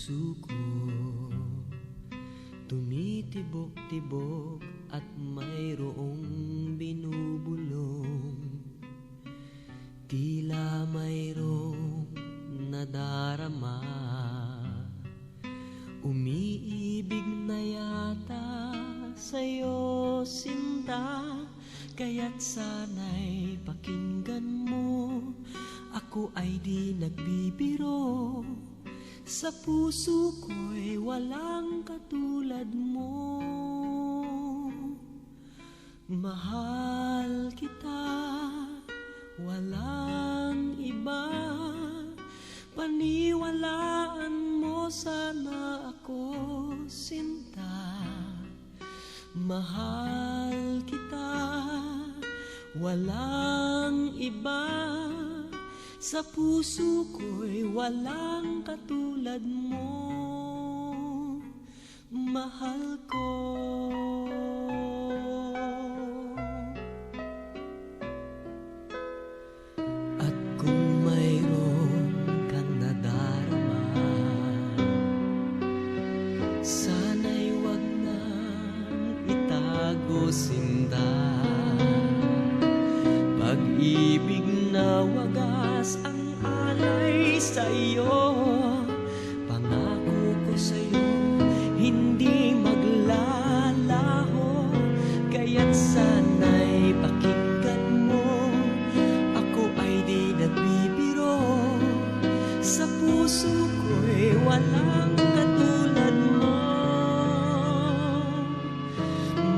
puso ko tumitibok-tibok at mayroong binubulong, tila mayroong nadarama. Umiibig na yata sa'yo, sinta, kaya't sana'y pakinggan mo. Ako ay di nagbibiro, sa puso ko'y walang katulad mo. Mahal kita, walang iba, paniwalaan mo sana ako, sinta. Mahal kita, walang iba, sa puso ko'y walang katulad mo. Mahal ko. At kung mayroon kang nadarama, sana'y wag nang itago, sinta. Pag-ibig na wagas ang alay sa'yo, pangako ko sa'yo hindi maglalaho. Kaya't sana'y pakinggan mo, ako ay di nagbibiro, sa puso ko'y walang katulad mo.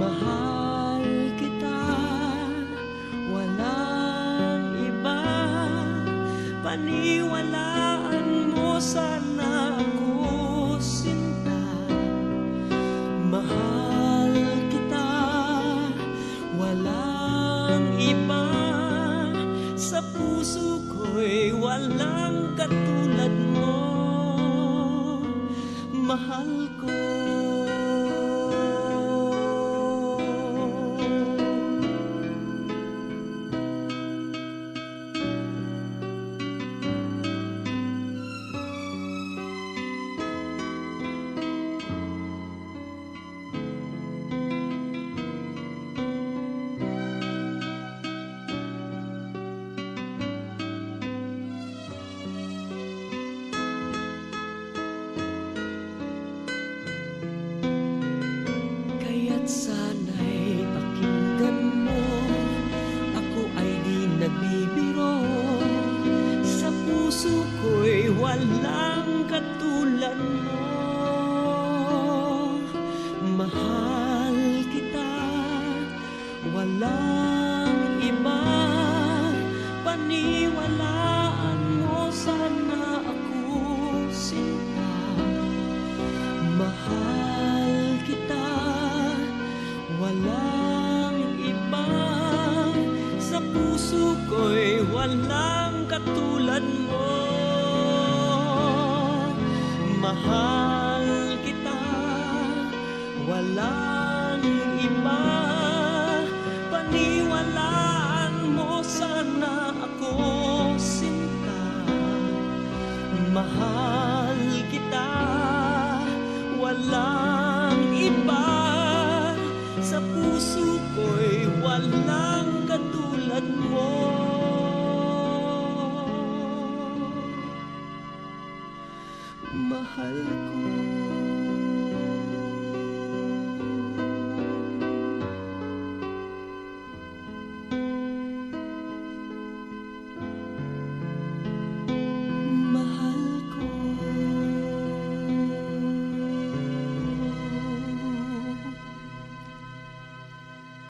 Mahal kita, walang iba, paniwalaan mo sana ako, sinta. Mahal kita, walang iba, sa puso ko'y walang katulad mo. Mahal ko. Sana'y pakinggan mo, ako ay di nagbibiro, sa puso ko'y walang katulad mo. Mahal kita, walang iba, paniwalaan mo sana ako, sinta. Mahal kita, walang iba, sa puso ko'y walang katulad mo. Mahal kita, walang iba, paniwalaan mo sana ako, sinta. Mahal kita, walang iba, sa puso ko'y walang katulad mo. Mahal ko.